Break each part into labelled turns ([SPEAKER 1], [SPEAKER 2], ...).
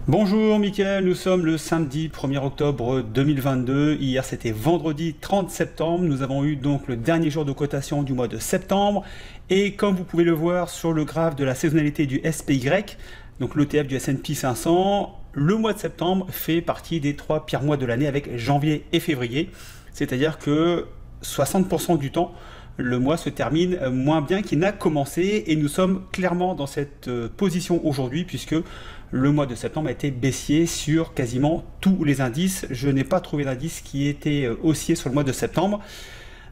[SPEAKER 1] Bonjour Mickaël, nous sommes le samedi 1er octobre 2022, hier c'était vendredi 30 septembre, nous avons eu donc le dernier jour de cotation du mois de septembre et comme vous pouvez le voir sur le graphe de la saisonnalité du SPY, donc l'ETF du S&P 500, le mois de septembre fait partie des 3 pires mois de l'année avec janvier et février, c'est-à-dire que 60% du temps, le mois se termine moins bien qu'il n'a commencé et nous sommes clairement dans cette position aujourd'hui puisque le mois de septembre a été baissier sur quasiment tous les indices. Je n'ai pas trouvé d'indice qui était haussier sur le mois de septembre.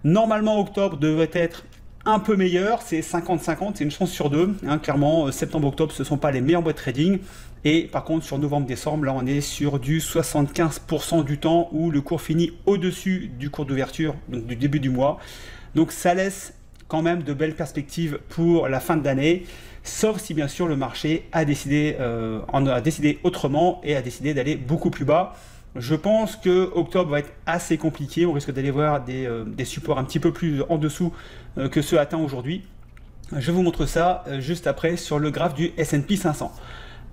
[SPEAKER 1] Normalement, octobre devrait être un peu meilleur, c'est 50-50, c'est une chance sur deux. Clairement, septembre-octobre, ce ne sont pas les meilleurs mois de trading. Et par contre, sur novembre-décembre, là, on est sur du 75% du temps où le cours finit au-dessus du cours d'ouverture, donc du début du mois. Donc ça laisse quand même de belles perspectives pour la fin de l'année, sauf si bien sûr le marché a décidé autrement et a décidé d'aller beaucoup plus bas. Je pense que octobre va être assez compliqué, on risque d'aller voir des supports un petit peu plus en dessous que ceux atteints aujourd'hui. Je vous montre ça juste après sur le graphe du S&P 500.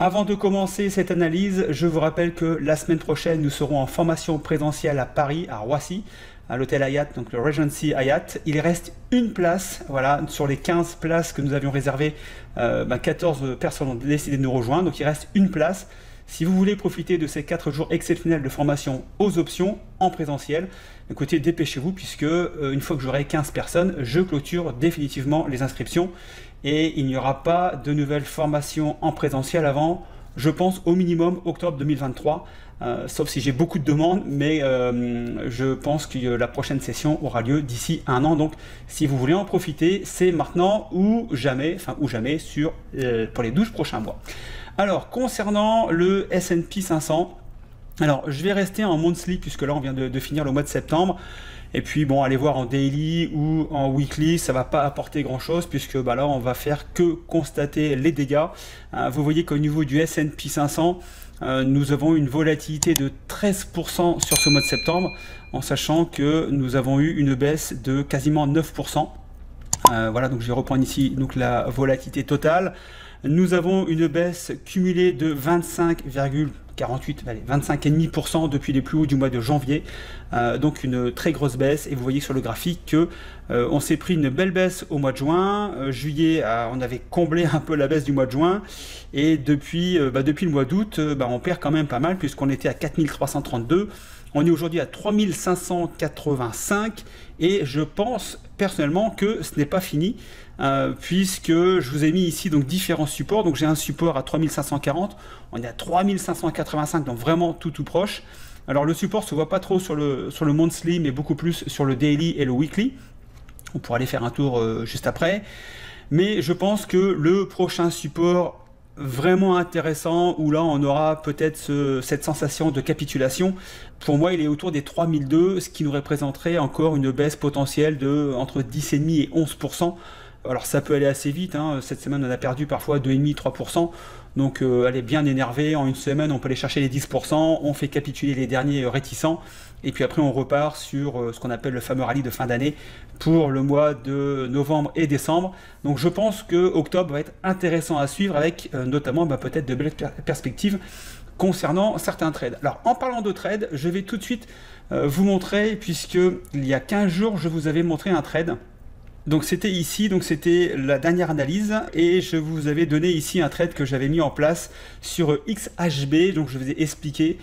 [SPEAKER 1] Avant de commencer cette analyse, je vous rappelle que la semaine prochaine, nous serons en formation présentielle à Paris, à Roissy, à l'hôtel Hyatt, donc le Regency Hyatt. Il reste une place, voilà, sur les 15 places que nous avions réservées, 14 personnes ont décidé de nous rejoindre, donc il reste une place. Si vous voulez profiter de ces 4 jours exceptionnels de formation aux options en présentiel, écoutez, dépêchez-vous puisque une fois que j'aurai 15 personnes, je clôture définitivement les inscriptions et il n'y aura pas de nouvelles formations en présentiel avant, je pense, au minimum octobre 2023. Sauf si j'ai beaucoup de demandes, mais je pense que la prochaine session aura lieu d'ici un an. Donc, si vous voulez en profiter, c'est maintenant ou jamais, pour les 12 prochains mois. Alors, concernant le S&P 500, alors je vais rester en monthly puisque là on vient de finir le mois de septembre. Et puis bon, allez voir en daily ou en weekly, ça va pas apporter grand chose puisque là on va faire que constater les dégâts. Vous voyez qu'au niveau du S&P 500, nous avons une volatilité de 13% sur ce mois de septembre, en sachant que nous avons eu une baisse de quasiment 9%. Voilà, donc je vais reprendre ici donc la volatilité totale. Nous avons une baisse cumulée de 25,5% depuis les plus hauts du mois de janvier, donc une très grosse baisse. Et vous voyez sur le graphique que on s'est pris une belle baisse au mois de juin. Juillet, on avait comblé un peu la baisse du mois de juin, et depuis le mois d'août, on perd quand même pas mal puisqu'on était à 4332. On est aujourd'hui à 3585 et je pense personnellement que ce n'est pas fini puisque je vous ai mis ici donc différents supports. Donc j'ai un support à 3540, on est à 3585, donc vraiment tout proche. Alors le support se voit pas trop sur le monthly mais beaucoup plus sur le daily et le weekly. On pourra aller faire un tour juste après. Mais je pense que le prochain support vraiment intéressant où là on aura peut-être cette sensation de capitulation, pour moi il est autour des 3002, ce qui nous représenterait encore une baisse potentielle de entre 10,5 et 11%. Alors ça peut aller assez vite, cette semaine on a perdu parfois 2,5-3%, donc elle est bien énervée. En une semaine on peut aller chercher les 10%, on fait capituler les derniers réticents, et puis après on repart sur ce qu'on appelle le fameux rallye de fin d'année pour le mois de novembre et décembre. Donc je pense que octobre va être intéressant à suivre avec notamment peut-être de belles perspectives concernant certains trades. Alors en parlant de trades, je vais tout de suite vous montrer, puisque il y a 15 jours je vous avais montré un trade. Donc c'était ici, donc c'était la dernière analyse et je vous avais donné ici un trade que j'avais mis en place sur XHB. Donc je vous ai expliqué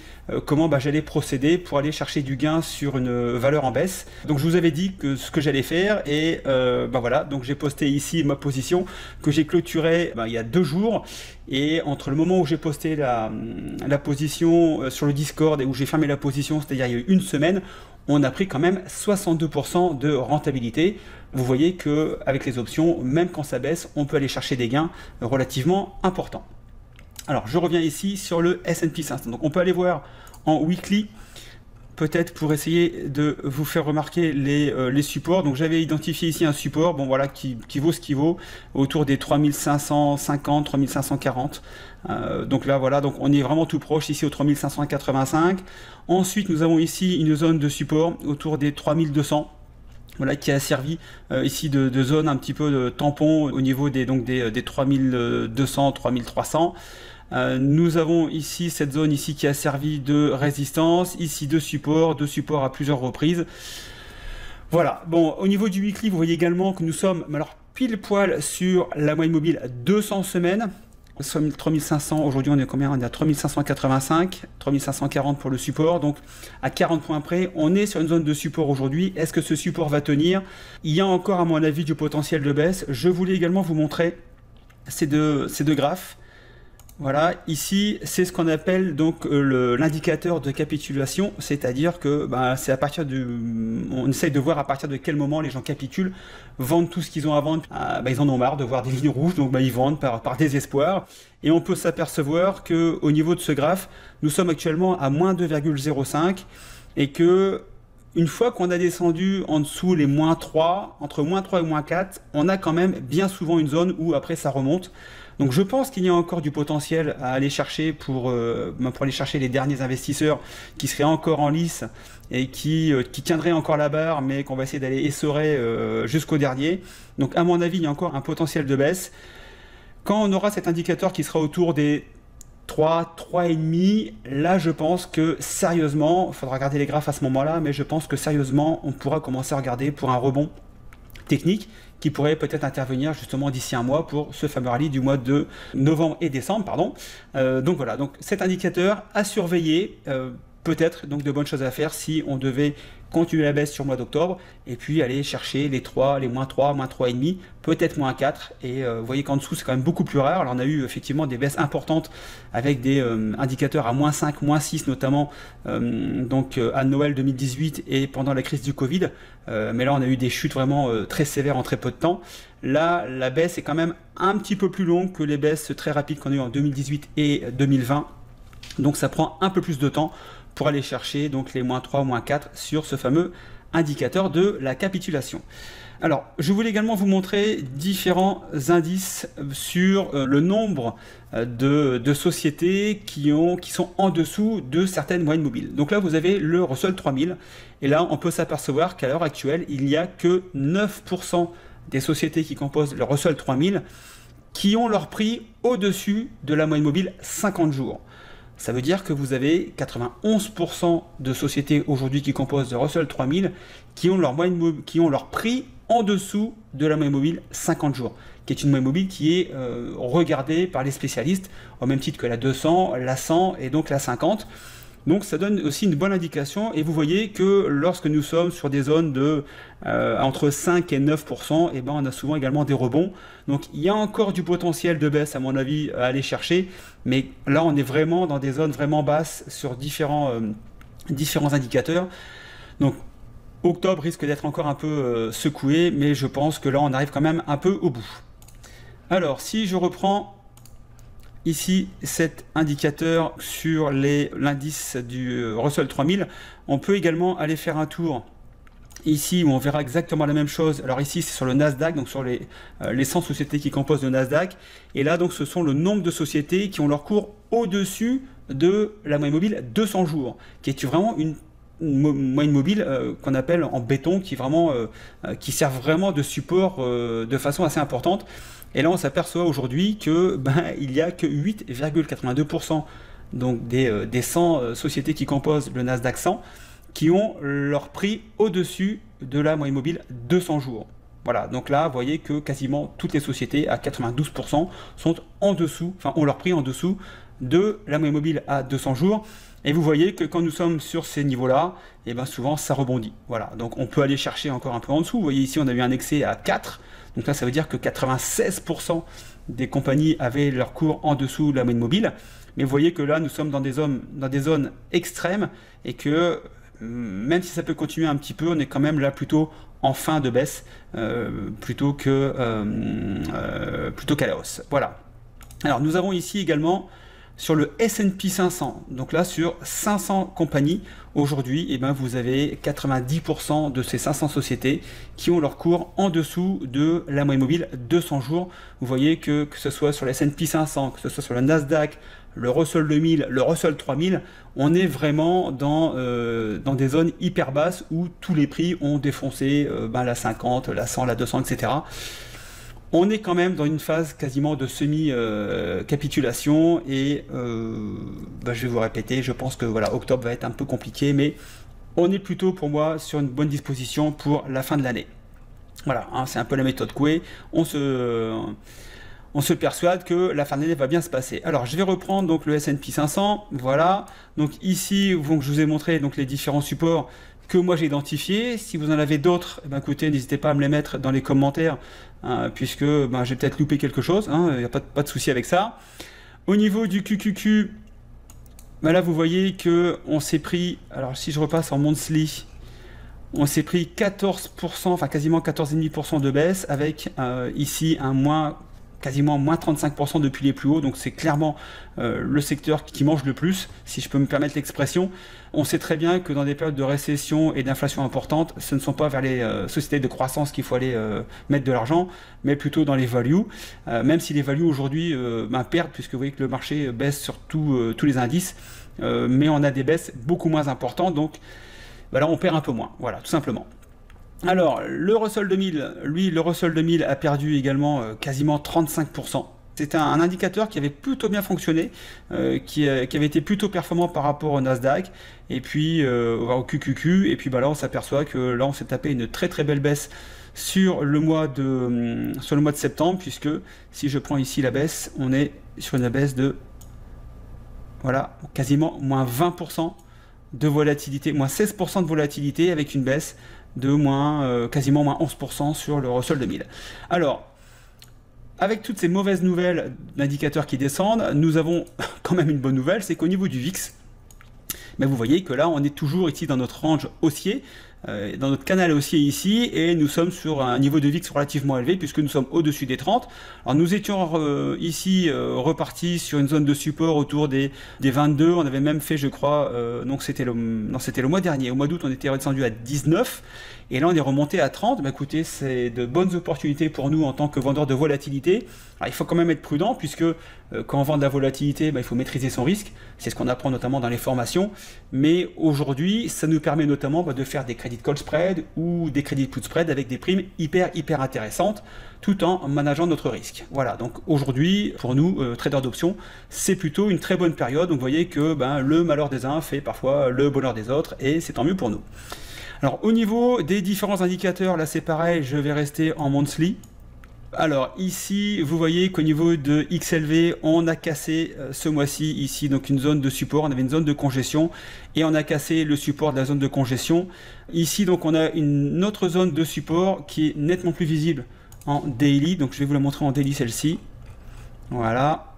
[SPEAKER 1] comment j'allais procéder pour aller chercher du gain sur une valeur en baisse. Donc je vous avais dit que ce que j'allais faire et voilà, donc j'ai posté ici ma position que j'ai clôturée il y a 2 jours. Et entre le moment où j'ai posté la position sur le Discord et où j'ai fermé la position, c'est-à-dire il y a eu une semaine, on a pris quand même 62% de rentabilité. Vous voyez que avec les options, même quand ça baisse, on peut aller chercher des gains relativement importants. Alors je reviens ici sur le S&P 500. Donc on peut aller voir en weekly, peut-être pour essayer de vous faire remarquer les supports. Donc j'avais identifié ici un support, qui vaut ce qu'il vaut, autour des 3550, 3540. Donc là voilà, donc on est vraiment tout proche ici au 3585. Ensuite nous avons ici une zone de support autour des 3200. Voilà, qui a servi ici de zone un petit peu de tampon au niveau des 3200, 3300. Nous avons ici cette zone ici qui a servi de résistance, ici de support à plusieurs reprises. Voilà, bon, au niveau du weekly, vous voyez également que nous sommes alors pile poil sur la moyenne mobile 200 semaines. Nous sommes 3500, aujourd'hui on est combien? On est à 3585, 3540 pour le support, donc à 40 points près, on est sur une zone de support aujourd'hui. Est-ce que ce support va tenir? Il y a encore à mon avis du potentiel de baisse. Je voulais également vous montrer ces deux graphes. Voilà, ici c'est ce qu'on appelle donc l'indicateur de capitulation, c'est-à-dire que c'est à partir on essaye de voir à partir de quel moment les gens capitulent, vendent tout ce qu'ils ont à vendre. Ils en ont marre de voir des lignes rouges, donc ils vendent par désespoir. Et on peut s'apercevoir que au niveau de ce graphe, nous sommes actuellement à moins 2,05 et que une fois qu'on a descendu en dessous les moins 3, entre moins 3 et moins 4, on a quand même bien souvent une zone où après ça remonte. Donc je pense qu'il y a encore du potentiel à aller chercher pour aller chercher les derniers investisseurs qui seraient encore en lice et qui tiendraient encore la barre, mais qu'on va essayer d'aller essorer jusqu'au dernier. Donc à mon avis, il y a encore un potentiel de baisse. Quand on aura cet indicateur qui sera autour des 3, 3,5, là je pense que sérieusement, il faudra regarder les graphes à ce moment-là, mais je pense que sérieusement, on pourra commencer à regarder pour un rebond technique qui pourrait peut-être intervenir justement d'ici un mois pour ce fameux rallye du mois de novembre et décembre, pardon. Donc voilà, donc cet indicateur à surveiller, peut-être donc de bonnes choses à faire si on devait continuer la baisse sur le mois d'octobre et puis aller chercher les 3, les moins 3, moins 3,5, peut-être moins 4 et vous voyez qu'en dessous c'est quand même beaucoup plus rare. Alors on a eu effectivement des baisses importantes avec des indicateurs à moins 5, moins 6 notamment à Noël 2018 et pendant la crise du Covid, mais là on a eu des chutes vraiment très sévères en très peu de temps. Là la baisse est quand même un petit peu plus longue que les baisses très rapides qu'on a eu en 2018 et 2020, donc ça prend un peu plus de temps pour aller chercher donc les moins 3, moins 4 sur ce fameux indicateur de la capitulation. Alors, je voulais également vous montrer différents indices sur le nombre de sociétés qui sont en dessous de certaines moyennes mobiles. Donc là, vous avez le Russell 3000, et là, on peut s'apercevoir qu'à l'heure actuelle, il n'y a que 9% des sociétés qui composent le Russell 3000 qui ont leur prix au-dessus de la moyenne mobile 50 jours. Ça veut dire que vous avez 91% de sociétés aujourd'hui qui composent le Russell 3000 qui ont leur prix en dessous de la moyenne mobile 50 jours, qui est une moyenne mobile qui est regardée par les spécialistes au même titre que la 200, la 100 et donc la 50. Donc ça donne aussi une bonne indication et vous voyez que lorsque nous sommes sur des zones de entre 5 et 9%, et on a souvent également des rebonds. Donc il y a encore du potentiel de baisse à mon avis à aller chercher, mais là on est vraiment dans des zones vraiment basses sur différents indicateurs. Donc octobre risque d'être encore un peu secoué, mais je pense que là on arrive quand même un peu au bout. Alors si je reprends ici cet indicateur sur l'indice du Russell 3000, on peut également aller faire un tour ici où on verra exactement la même chose. Alors ici c'est sur le Nasdaq, donc sur les 100 sociétés qui composent le Nasdaq, et là donc ce sont le nombre de sociétés qui ont leur cours au-dessus de la moyenne mobile 200 jours, qui est vraiment une moyenne mobile qu'on appelle en béton, qui sert vraiment de support de façon assez importante. Et là on s'aperçoit aujourd'hui que il n'y a que 8,82% donc des 100 sociétés qui composent le Nasdaq 100 qui ont leur prix au-dessus de la moyenne mobile 200 jours. Voilà, donc là vous voyez que quasiment toutes les sociétés à 92% sont en dessous, ont leur prix en dessous de la moyenne mobile à 200 jours. Et vous voyez que quand nous sommes sur ces niveaux-là, souvent ça rebondit. Voilà, donc on peut aller chercher encore un peu en dessous. Vous voyez ici on a eu un excès à 4, donc là ça veut dire que 96% des compagnies avaient leur cours en dessous de la moyenne mobile. Mais vous voyez que là nous sommes dans des zones extrêmes et que même si ça peut continuer un petit peu, on est quand même là plutôt en fin de baisse plutôt qu'à la hausse. Voilà. Alors nous avons ici également sur le S&P 500, donc là sur 500 compagnies, aujourd'hui vous avez 90% de ces 500 sociétés qui ont leur cours en dessous de la moyenne mobile 200 jours. Vous voyez que ce soit sur le S&P 500, que ce soit sur le Nasdaq, le Russell 2000, le Russell 3000, on est vraiment dans des zones hyper basses où tous les prix ont défoncé la 50, la 100, la 200, etc. On est quand même dans une phase quasiment de semi-capitulation et je vais vous répéter, je pense que voilà, octobre va être un peu compliqué, mais on est plutôt pour moi sur une bonne disposition pour la fin de l'année. Voilà, hein, c'est un peu la méthode Coué, on se persuade que la fin de l'année va bien se passer. Alors je vais reprendre donc le S&P 500, voilà, donc ici donc, je vous ai montré donc, les différents supports que moi j'ai identifiés. Si vous en avez d'autres, eh ben, écoutez, n'hésitez pas à me les mettre dans les commentaires, hein, puisque j'ai peut-être loupé quelque chose, il n'y a pas de souci avec ça. Au niveau du QQQ, là vous voyez que on s'est pris, alors si je repasse en monthly, on s'est pris 14%, enfin quasiment 14,5% de baisse, avec ici un quasiment moins 35% depuis les plus hauts, donc c'est clairement le secteur qui mange le plus, si je peux me permettre l'expression. On sait très bien que dans des périodes de récession et d'inflation importante, ce ne sont pas vers les sociétés de croissance qu'il faut aller mettre de l'argent, mais plutôt dans les values, même si les values aujourd'hui perdent, puisque vous voyez que le marché baisse sur tous les indices, mais on a des baisses beaucoup moins importantes, donc là on perd un peu moins, voilà, tout simplement. Alors, le Russell 2000, lui, le Russell 2000 a perdu également quasiment 35%. C'était un indicateur qui avait plutôt bien fonctionné, qui avait été plutôt performant par rapport au Nasdaq, et puis au QQQ, et puis là on s'aperçoit que là on s'est tapé une très très belle baisse sur le mois de septembre, puisque si je prends ici la baisse, on est sur une baisse de, voilà, quasiment moins 20% de volatilité, moins 16% de volatilité, avec une baisse de quasiment moins 11% sur le Russell 2000. Alors, avec toutes ces mauvaises nouvelles d'indicateurs qui descendent, nous avons quand même une bonne nouvelle, c'est qu'au niveau du VIX, vous voyez que là, on est toujours ici dans notre range haussier, dans notre canal haussier ici, et nous sommes sur un niveau de VIX relativement élevé, puisque nous sommes au-dessus des 30. Alors nous étions ici repartis sur une zone de support autour des 22, on avait même fait, je crois, donc c'était le mois dernier, au mois d'août on était redescendu à 19, et là on est remonté à 30. Écoutez, c'est de bonnes opportunités pour nous en tant que vendeurs de volatilité. Alors, il faut quand même être prudent, puisque quand on vend de la volatilité, il faut maîtriser son risque, c'est ce qu'on apprend notamment dans les formations, mais aujourd'hui ça nous permet notamment de faire des crédits call spread ou des crédits put spread avec des primes hyper intéressantes, tout en manageant notre risque. Voilà, donc aujourd'hui pour nous traders d'options, c'est plutôt une très bonne période. Donc vous voyez que le malheur des uns fait parfois le bonheur des autres, et c'est tant mieux pour nous. Alors au niveau des différents indicateurs, là c'est pareil, je vais rester en monthly. Alors ici, vous voyez qu'au niveau de XLV, on a cassé ce mois-ci ici donc une zone de support, on avait une zone de congestion et on a cassé le support de la zone de congestion. Ici donc on a une autre zone de support qui est nettement plus visible en daily, donc je vais vous la montrer en daily celle-ci. Voilà.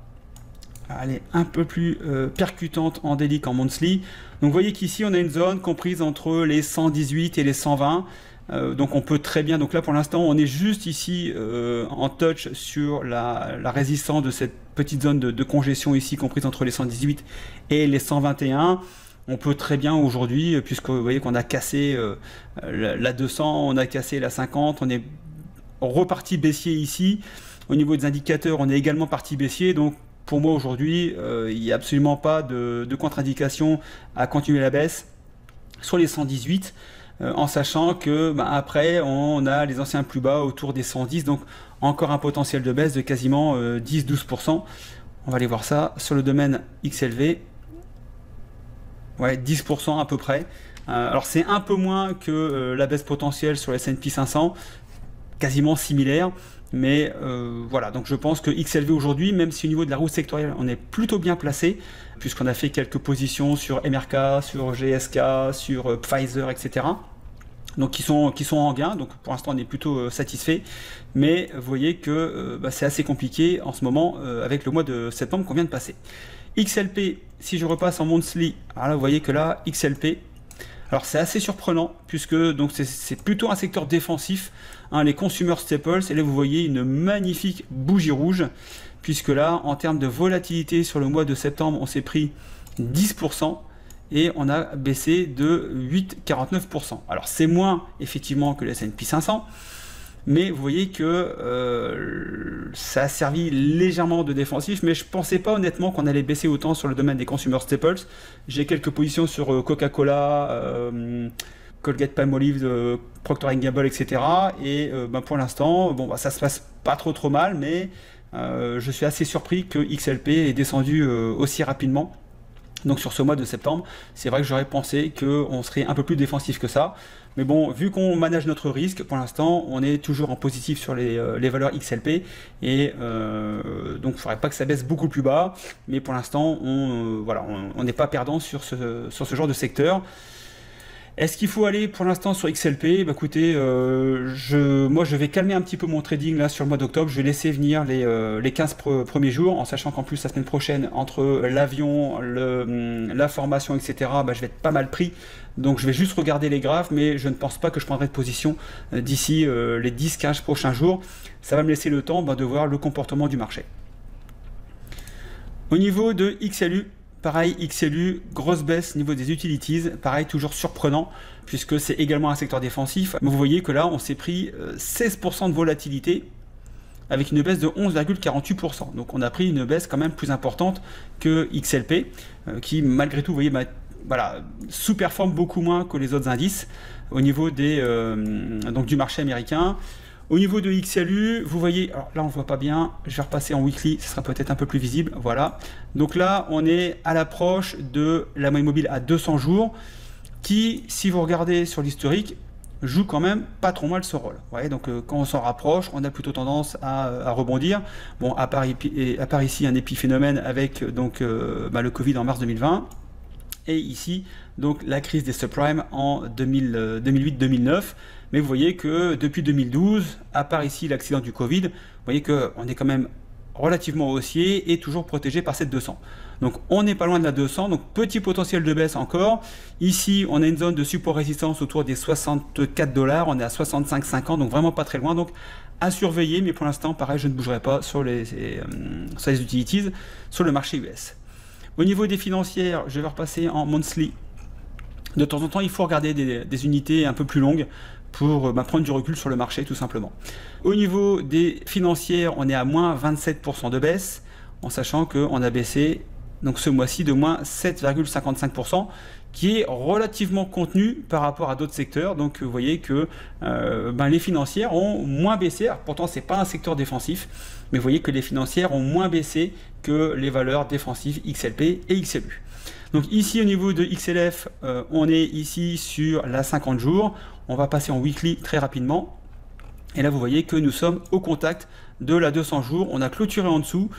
[SPEAKER 1] Elle est un peu plus percutante en daily qu'en monthly. Donc vous voyez qu'ici on a une zone comprise entre les 118 et les 120. Donc on peut très bien, donc là pour l'instant on est juste ici en touch sur la résistance de cette petite zone de congestion ici comprise entre les 118 et les 121. On peut très bien aujourd'hui, puisque vous voyez qu'on a cassé la 200, on a cassé la 50, on est reparti baissier ici. Au niveau des indicateurs, on est également parti baissier, donc pour moi aujourd'hui il n'y a absolument pas de contre-indication à continuer la baisse sur les 118. En sachant que après on a les anciens plus bas autour des 110, donc encore un potentiel de baisse de quasiment 10-12%. On va aller voir ça sur le domaine XLV. Ouais, 10% à peu près. Alors c'est un peu moins que la baisse potentielle sur le S&P 500, quasiment similaire. Mais voilà, donc je pense que XLV aujourd'hui, même si au niveau de la roue sectorielle on est plutôt bien placé, puisqu'on a fait quelques positions sur MRK, sur GSK, sur Pfizer, etc. Donc qui sont en gain, donc pour l'instant on est plutôt satisfait, mais vous voyez que c'est assez compliqué en ce moment avec le mois de septembre qu'on vient de passer. XLP, si je repasse en monthly, alors là vous voyez que là, XLP, alors c'est assez surprenant, puisque donc c'est plutôt un secteur défensif, les consumer staples, et là vous voyez une magnifique bougie rouge, puisque là en termes de volatilité sur le mois de septembre on s'est pris 10%, et on a baissé de 8,49%. Alors c'est moins effectivement que le S&P 500, mais vous voyez que ça a servi légèrement de défensif, mais je ne pensais pas honnêtement qu'on allait baisser autant sur le domaine des consumer staples. J'ai quelques positions sur Coca-Cola, Colgate-Palmolive, Procter & Gamble, etc. Et pour l'instant, bon, ça se passe pas trop mal, mais je suis assez surpris que XLP ait descendu aussi rapidement. Donc sur ce mois de septembre, c'est vrai que j'aurais pensé qu'on serait un peu plus défensif que ça. Mais bon, vu qu'on manage notre risque, pour l'instant, on est toujours en positif sur les valeurs XLP. Et donc, il ne faudrait pas que ça baisse beaucoup plus bas. Mais pour l'instant, on n'est pas perdant sur ce genre de secteur. Est-ce qu'il faut aller pour l'instant sur XLP? Bah écoutez, moi je vais calmer un petit peu mon trading là sur le mois d'octobre. Je vais laisser venir les 15 premiers jours, en sachant qu'en plus la semaine prochaine, entre l'avion, la formation, etc., je vais être pas mal pris. Donc je vais juste regarder les graphes, mais je ne pense pas que je prendrai de position d'ici les 10-15 prochains jours. Ça va me laisser le temps de voir le comportement du marché. Au niveau de XLU, pareil, XLU, grosse baisse niveau des utilities, pareil, toujours surprenant, puisque c'est également un secteur défensif. Vous voyez que là, on s'est pris 16% de volatilité, avec une baisse de 11,48%. Donc on a pris une baisse quand même plus importante que XLP, qui malgré tout, vous voyez, sous-performe beaucoup moins que les autres indices, au niveau donc du marché américain. Au niveau de XLU, vous voyez, alors là on ne voit pas bien, je vais repasser en weekly, ce sera peut-être un peu plus visible, voilà. Donc là, on est à l'approche de la moyenne mobile à 200 jours, qui, si vous regardez sur l'historique, joue quand même pas trop mal ce rôle. Vous voyez, donc quand on s'en rapproche, on a plutôt tendance à rebondir. Bon, à part ici un épiphénomène avec le Covid en mars 2020, et ici, donc la crise des subprimes en 2008-2009. Mais vous voyez que depuis 2012, à part ici l'accident du Covid, vous voyez qu'on est quand même relativement haussier et toujours protégé par cette 200. Donc on n'est pas loin de la 200, donc petit potentiel de baisse encore. Ici, on a une zone de support-résistance autour des 64 $, on est à 65,50, donc vraiment pas très loin. Donc à surveiller, mais pour l'instant, pareil, je ne bougerai pas sur les utilities, sur le marché US. Au niveau des financières, je vais repasser en monthly. De temps en temps, il faut regarder des unités un peu plus longues pour prendre du recul sur le marché, tout simplement. Au niveau des financières, on est à moins 27% de baisse, en sachant qu'on a baissé donc ce mois-ci de moins 7,55%, qui est relativement contenu par rapport à d'autres secteurs. Donc vous voyez que les financières ont moins baissé. Alors, pourtant, ce n'est pas un secteur défensif, mais vous voyez que les financières ont moins baissé que les valeurs défensives XLP et XLU. Donc ici au niveau de XLF, on est ici sur la 50 jours. On va passer en weekly très rapidement. Et là vous voyez que nous sommes au contact de la 200 jours. On a clôturé en dessous.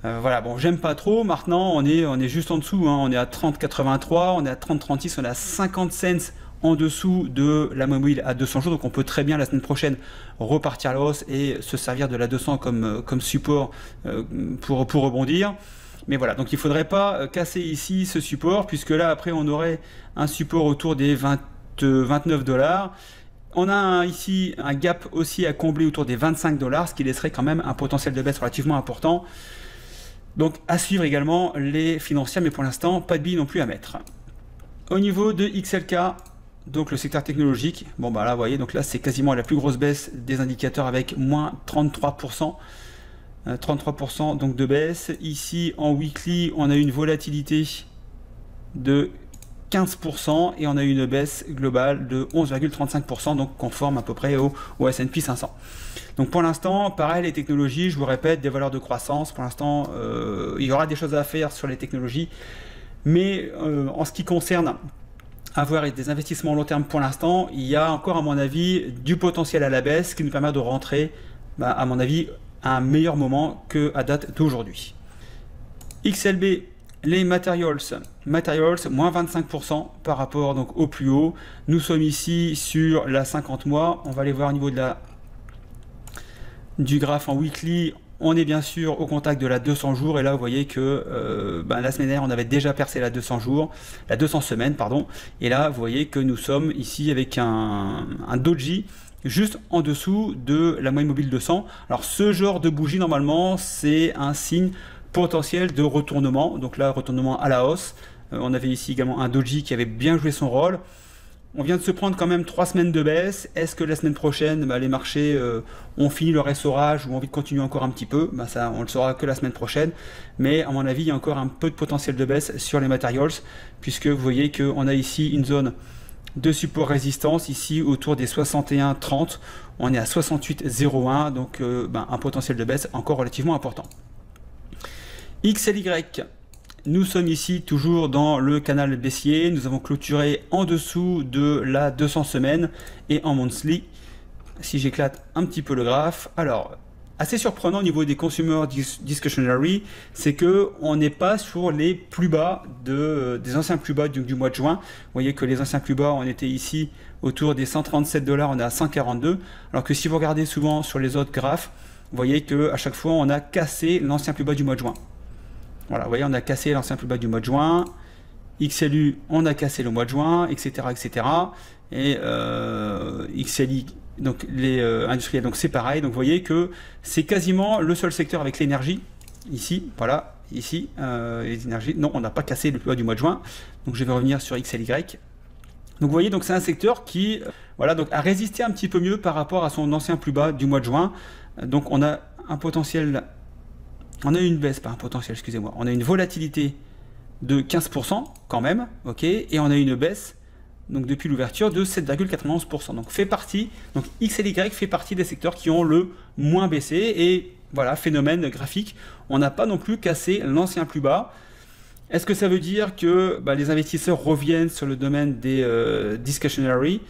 [SPEAKER 1] Voilà, bon, j'aime pas trop. Maintenant, on est juste en dessous. Hein. On est à 30,83, on est à 30,36, on est à 50 cents en dessous de la mobile à 200 jours. Donc on peut très bien la semaine prochaine repartir à la hausse et se servir de la 200 comme support pour rebondir. Mais voilà, donc il ne faudrait pas casser ici ce support, puisque là après on aurait un support autour des 29 $. On a ici un gap aussi à combler autour des 25 $, ce qui laisserait quand même un potentiel de baisse relativement important. Donc à suivre également les financières, mais pour l'instant pas de billes non plus à mettre. Au niveau de XLK, donc le secteur technologique, bon là vous voyez, donc là c'est quasiment la plus grosse baisse des indicateurs avec moins 33%. 33% donc de baisse. Ici en weekly on a une volatilité de 15% et on a une baisse globale de 11,35%, donc conforme à peu près au S&P 500. Donc pour l'instant, pareil, les technologies, je vous répète, des valeurs de croissance. Pour l'instant, il y aura des choses à faire sur les technologies, mais en ce qui concerne avoir des investissements long terme pour l'instant, il y a encore à mon avis du potentiel à la baisse, ce qui nous permet de rentrer à mon avis à un meilleur moment que à date d'aujourd'hui. XLB, les materials, moins 25% par rapport donc au plus haut. Nous sommes ici sur la 50 mois. On va aller voir au niveau du graphe en weekly. On est bien sûr au contact de la 200 jours et là vous voyez que la semaine dernière on avait déjà percé la 200 jours, la 200 semaines pardon, et là vous voyez que nous sommes ici avec un doji juste en dessous de la moyenne mobile 200. Alors ce genre de bougie normalement c'est un signe potentiel de retournement, donc là retournement à la hausse. On avait ici également un doji qui avait bien joué son rôle. On vient de se prendre quand même 3 semaines de baisse. Est-ce que la semaine prochaine les marchés ont fini leur essorage ou ont envie de continuer encore un petit peu? Ça on le saura que la semaine prochaine, mais à mon avis il y a encore un peu de potentiel de baisse sur les materials, puisque vous voyez qu'on a ici une zone de support résistance ici autour des 61,30. On est à 68,01, donc un potentiel de baisse encore relativement important. XLY, nous sommes ici toujours dans le canal baissier. Nous avons clôturé en dessous de la 200 semaines et en monthly. Si j'éclate un petit peu le graphe, alors assez surprenant au niveau des consumer discretionary, c'est que on n'est pas sur les plus bas des anciens plus bas du mois de juin. Vous voyez que les anciens plus bas, on était ici autour des 137 $, on est à 142, alors que si vous regardez souvent sur les autres graphes, vous voyez que à chaque fois on a cassé l'ancien plus bas du mois de juin. Voilà, vous voyez, on a cassé l'ancien plus bas du mois de juin. XLU, on a cassé le mois de juin, etc., etc. Et XLI, donc les industriels, donc c'est pareil. Donc vous voyez que c'est quasiment le seul secteur avec l'énergie. Ici, voilà, ici, les énergies. Non, on n'a pas cassé le plus bas du mois de juin. Donc je vais revenir sur XLY. Donc vous voyez, donc c'est un secteur qui, voilà, donc a résisté un petit peu mieux par rapport à son ancien plus bas du mois de juin. Donc on a un potentiel. On a une baisse, pas un potentiel, excusez-moi. On a une volatilité de 15% quand même, ok, et on a une baisse donc depuis l'ouverture de 7,91%. Donc XLY fait partie des secteurs qui ont le moins baissé et voilà, phénomène graphique. On n'a pas non plus cassé l'ancien plus bas. Est-ce que ça veut dire que les investisseurs reviennent sur le domaine des discretionary?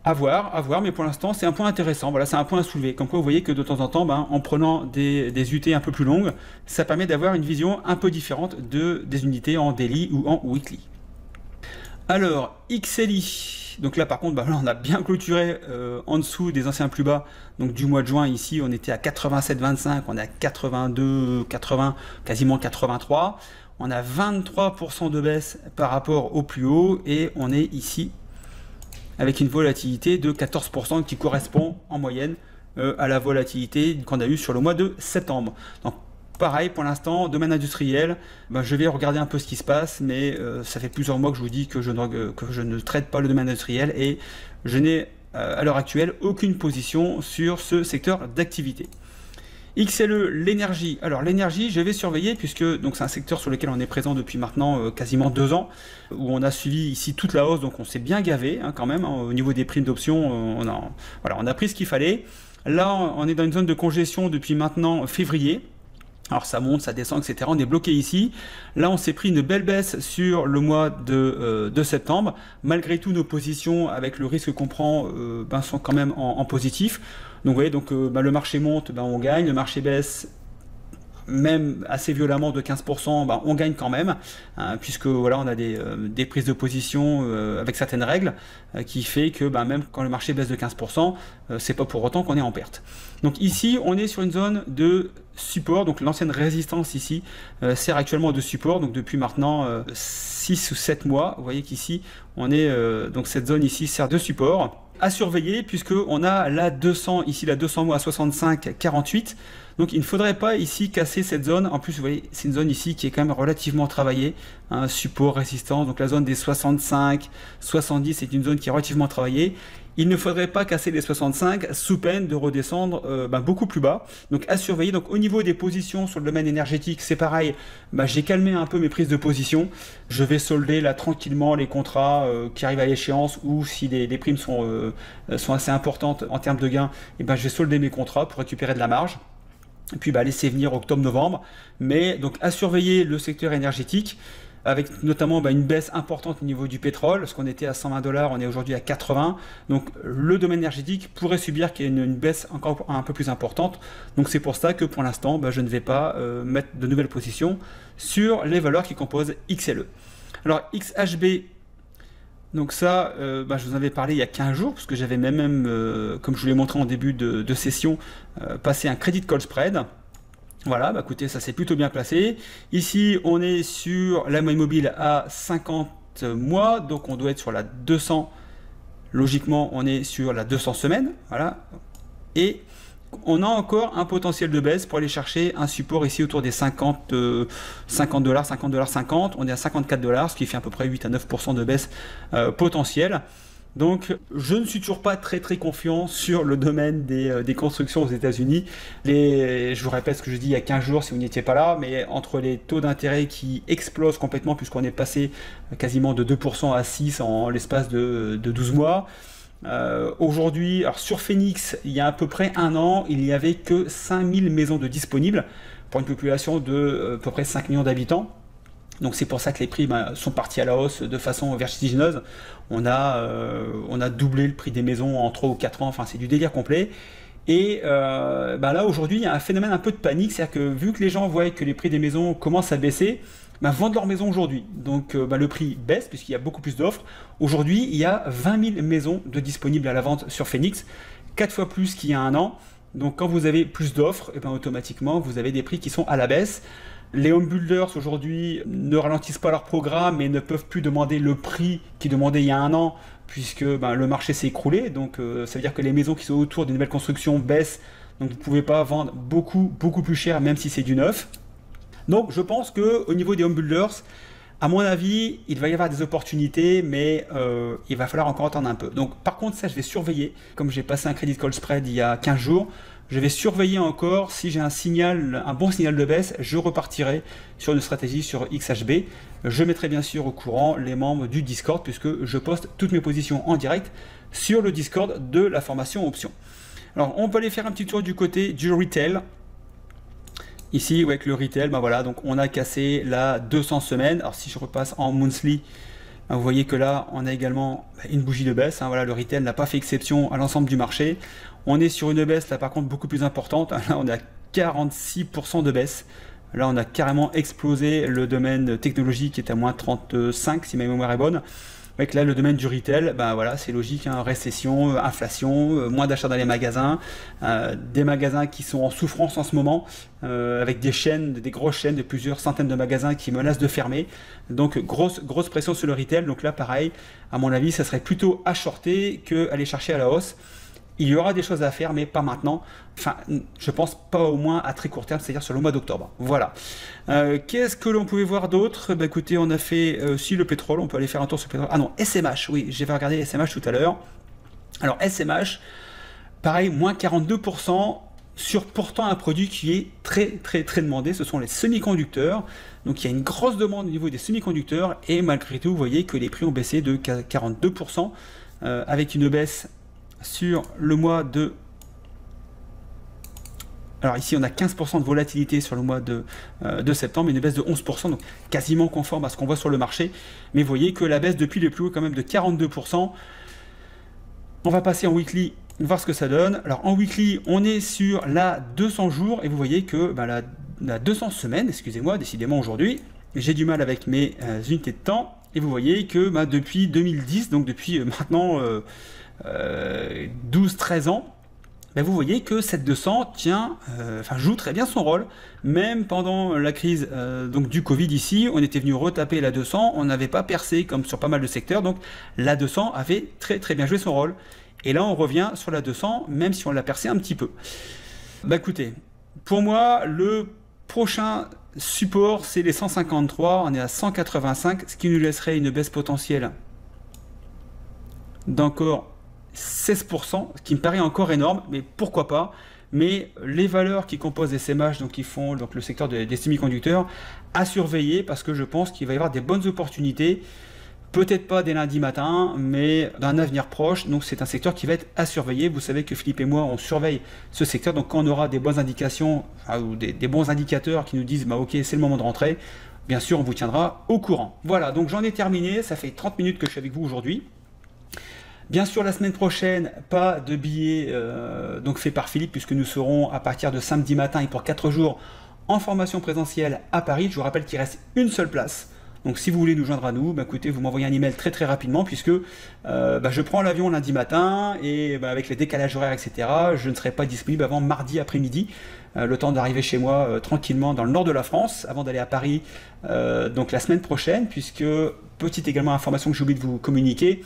[SPEAKER 1] À voir, mais pour l'instant, c'est un point intéressant. Voilà, c'est un point à soulever. Comme quoi, vous voyez que de temps en temps, en prenant des UT un peu plus longues, ça permet d'avoir une vision un peu différente des unités en daily ou en weekly. Alors, XLI. Donc là, par contre, là, on a bien clôturé en dessous des anciens plus bas. Donc du mois de juin, ici, on était à 87,25, on est à 82, 80, quasiment 83. On a 23% de baisse par rapport au plus haut et on est ici avec une volatilité de 14% qui correspond en moyenne à la volatilité qu'on a eue sur le mois de septembre. Donc pareil pour l'instant, domaine industriel, je vais regarder un peu ce qui se passe, mais ça fait plusieurs mois que je vous dis que je ne traite pas le domaine industriel et je n'ai à l'heure actuelle aucune position sur ce secteur d'activité. XLE, l'énergie. Alors l'énergie, je vais surveiller puisque c'est un secteur sur lequel on est présent depuis maintenant quasiment 2 ans, où on a suivi ici toute la hausse, donc on s'est bien gavé quand même, au niveau des primes d'options, on a pris ce qu'il fallait. Là, on est dans une zone de congestion depuis maintenant février. Alors ça monte, ça descend, etc. On est bloqué ici. Là, on s'est pris une belle baisse sur le mois de septembre. Malgré tout, nos positions, avec le risque qu'on prend, sont quand même en positif. Donc vous voyez, le marché monte, on gagne. Le marché baisse, même assez violemment de 15%, on gagne quand même, puisque voilà, on a des prises de position avec certaines règles qui fait que même quand le marché baisse de 15%, c'est pas pour autant qu'on est en perte. Donc ici, on est sur une zone de support, donc l'ancienne résistance ici sert actuellement de support, donc depuis maintenant 6 ou 7 mois, vous voyez qu'ici, on est donc cette zone ici sert de support. À surveiller puisque on a la 200 ici, la 200 mois à 65,48. Donc il ne faudrait pas ici casser cette zone. En plus, vous voyez, c'est une zone ici qui est quand même relativement travaillée, support, résistance. Donc la zone des 65, 70, c'est une zone qui est relativement travaillée. Il ne faudrait pas casser les 65 sous peine de redescendre beaucoup plus bas. Donc à surveiller. Donc au niveau des positions sur le domaine énergétique, c'est pareil. J'ai calmé un peu mes prises de position. Je vais solder là tranquillement les contrats qui arrivent à l'échéance ou si les primes sont assez importantes en termes de gains, je vais solder mes contrats pour récupérer de la marge. Et puis laisser venir octobre-novembre. Mais donc à surveiller le secteur énergétique, avec notamment une baisse importante au niveau du pétrole, parce qu'on était à 120 $, on est aujourd'hui à 80. Donc le domaine énergétique pourrait subir qu'il y ait une baisse encore un peu plus importante. Donc c'est pour ça que pour l'instant, je ne vais pas mettre de nouvelles positions sur les valeurs qui composent XLE. Alors XHB, donc ça, je vous en avais parlé il y a 15 jours, parce que j'avais même comme je vous l'ai montré en début de session, passé un credit call spread. Voilà, écoutez, ça s'est plutôt bien placé. Ici, on est sur la moyenne mobile à 50 mois, donc on doit être sur la 200. Logiquement, on est sur la 200 semaines, voilà. Et on a encore un potentiel de baisse pour aller chercher un support ici autour des 50 $, 50 $, 50. On est à 54 $, ce qui fait à peu près 8 à 9% de baisse potentielle. Donc, je ne suis toujours pas très confiant sur le domaine des constructions aux États-Unis. Je vous répète ce que je dis il y a 15 jours si vous n'étiez pas là, mais entre les taux d'intérêt qui explosent complètement, puisqu'on est passé quasiment de 2% à 6% en l'espace de 12 mois. Aujourd'hui, alors sur Phoenix, il y a à peu près un an, il n'y avait que 5000 maisons de disponibles pour une population de à peu près 5 millions d'habitants. Donc c'est pour ça que les prix sont partis à la hausse de façon vertigineuse. On a doublé le prix des maisons en 3 ou 4 ans, enfin c'est du délire complet. Et là aujourd'hui il y a un phénomène un peu de panique, c'est-à-dire que vu que les gens voient que les prix des maisons commencent à baisser, vendent leur maison aujourd'hui. Donc le prix baisse puisqu'il y a beaucoup plus d'offres. Aujourd'hui il y a 20 000 maisons de disponibles à la vente sur Phoenix, 4 fois plus qu'il y a un an. Donc quand vous avez plus d'offres, automatiquement vous avez des prix qui sont à la baisse. Les home builders aujourd'hui ne ralentissent pas leur programme et ne peuvent plus demander le prix qu'ils demandaient il y a un an puisque le marché s'est écroulé. Donc ça veut dire que les maisons qui sont autour des nouvelles constructions baissent. Donc vous ne pouvez pas vendre beaucoup plus cher même si c'est du neuf. Donc je pense qu'au niveau des home builders, à mon avis, il va y avoir des opportunités, mais il va falloir encore attendre un peu. Donc par contre ça je vais surveiller. Comme j'ai passé un credit call spread il y a 15 jours, je vais surveiller encore, si j'ai un bon signal de baisse, je repartirai sur une stratégie sur XHB. Je mettrai bien sûr au courant les membres du Discord puisque je poste toutes mes positions en direct sur le Discord de la formation option. Alors on peut aller faire un petit tour du côté du retail. Ici avec le retail, voilà, donc on a cassé la 200 semaines. Alors si je repasse en monthly, vous voyez que là on a également une bougie de baisse. Voilà, le retail n'a pas fait exception à l'ensemble du marché. On est sur une baisse là par contre beaucoup plus importante. Là on est à 46% de baisse. Là on a carrément explosé le domaine technologique qui est à moins 35 si ma mémoire est bonne. Avec là le domaine du retail, voilà, c'est logique, récession, inflation, moins d'achats dans les magasins, des magasins qui sont en souffrance en ce moment, avec des grosses chaînes de plusieurs centaines de magasins qui menacent de fermer. Donc grosse pression sur le retail. Donc là pareil, à mon avis, ça serait plutôt à shorter que aller chercher à la hausse. Il y aura des choses à faire, mais pas maintenant. Enfin, je pense pas au moins à très court terme, c'est-à-dire sur le mois d'octobre. Voilà. Qu'est-ce que l'on pouvait voir d'autre? Écoutez, on a fait aussi le pétrole. On peut aller faire un tour sur le pétrole. Ah non, SMH. Oui, j'ai regardé SMH tout à l'heure. Alors SMH, pareil, moins 42% sur pourtant un produit qui est très demandé. Ce sont les semi-conducteurs. Donc il y a une grosse demande au niveau des semi-conducteurs et malgré tout, vous voyez que les prix ont baissé de 42% avec une baisse sur le mois de... Alors ici on a 15% de volatilité sur le mois de septembre, une baisse de 11%, donc quasiment conforme à ce qu'on voit sur le marché. Mais vous voyez que la baisse depuis les plus hauts est quand même de 42%. On va passer en weekly, voir ce que ça donne. Alors en weekly, on est sur la 200 jours et vous voyez que la 200 semaines, excusez-moi, décidément aujourd'hui, j'ai du mal avec mes unités de temps. Et vous voyez que depuis 2010, donc depuis maintenant... 12-13 ans, vous voyez que cette 200 joue très bien son rôle. Même pendant la crise donc du Covid ici, on était venu retaper la 200, on n'avait pas percé comme sur pas mal de secteurs, donc la 200 avait très bien joué son rôle. Et là on revient sur la 200, même si on l'a percé un petit peu. Écoutez, pour moi le prochain support c'est les 153, on est à 185, ce qui nous laisserait une baisse potentielle d'encore 16%, ce qui me paraît encore énorme, mais pourquoi pas. Mais les valeurs qui composent SMH, donc qui font le secteur des semi-conducteurs, à surveiller parce que je pense qu'il va y avoir des bonnes opportunités, peut-être pas dès lundi matin, mais dans un avenir proche. Donc c'est un secteur qui va être à surveiller. Vous savez que Philippe et moi, on surveille ce secteur, donc quand on aura des bonnes indications ou des bons indicateurs qui nous disent ok, c'est le moment de rentrer, bien sûr on vous tiendra au courant. Voilà, donc j'en ai terminé, ça fait 30 minutes que je suis avec vous aujourd'hui. Bien sûr, la semaine prochaine, pas de billets donc fait par Philippe, puisque nous serons à partir de samedi matin et pour 4 jours en formation présentielle à Paris. Je vous rappelle qu'il reste une seule place. Donc si vous voulez nous joindre à nous, écoutez, vous m'envoyez un email très rapidement, puisque je prends l'avion lundi matin et avec les décalages horaires, etc., je ne serai pas disponible avant mardi après-midi, le temps d'arriver chez moi tranquillement dans le nord de la France, avant d'aller à Paris donc la semaine prochaine, puisque, petite également information que j'ai oublié de vous communiquer,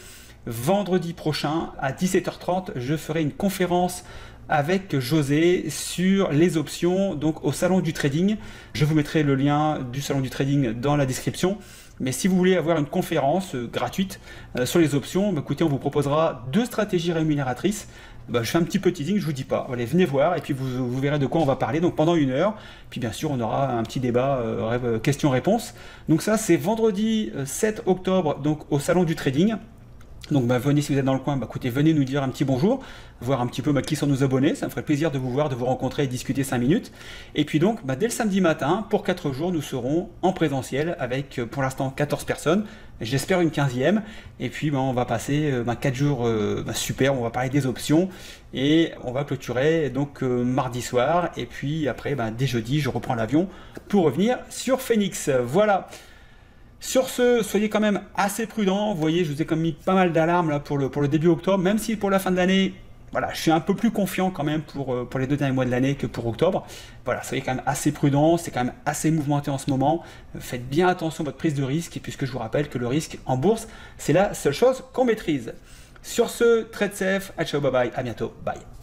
[SPEAKER 1] vendredi prochain à 17h30, je ferai une conférence avec José sur les options donc au salon du trading. Je vous mettrai le lien du salon du trading dans la description. Mais si vous voulez avoir une conférence gratuite sur les options, bah, écoutez, on vous proposera 2 stratégies rémunératrices. Bah, je fais un petit peu teasing, je vous dis pas. Allez, venez voir et puis vous verrez de quoi on va parler. Donc pendant 1 heure, puis bien sûr on aura un petit débat questions-réponses. Donc ça c'est vendredi 7 octobre donc au salon du trading. Donc bah, venez si vous êtes dans le coin, bah, écoutez, venez nous dire un petit bonjour, voir un petit peu qui sont nos abonnés, ça me ferait plaisir de vous voir, de vous rencontrer et discuter 5 minutes. Et puis donc, bah, dès le samedi matin, pour 4 jours, nous serons en présentiel avec pour l'instant 14 personnes, j'espère une 15e. Et puis bah, on va passer 4 jours super, on va parler des options et on va clôturer donc mardi soir. Et puis après, dès jeudi, je reprends l'avion pour revenir sur Phoenix. Voilà. Sur ce, soyez quand même assez prudents. Vous voyez, je vous ai quand même mis pas mal d'alarmes là pour le début octobre, même si pour la fin de l'année, voilà, je suis un peu plus confiant quand même pour les 2 derniers mois de l'année que pour octobre. Voilà, soyez quand même assez prudents, c'est quand même assez mouvementé en ce moment. Faites bien attention à votre prise de risque, puisque je vous rappelle que le risque en bourse, c'est la seule chose qu'on maîtrise. Sur ce, trade safe, ciao, bye bye, à bientôt, bye.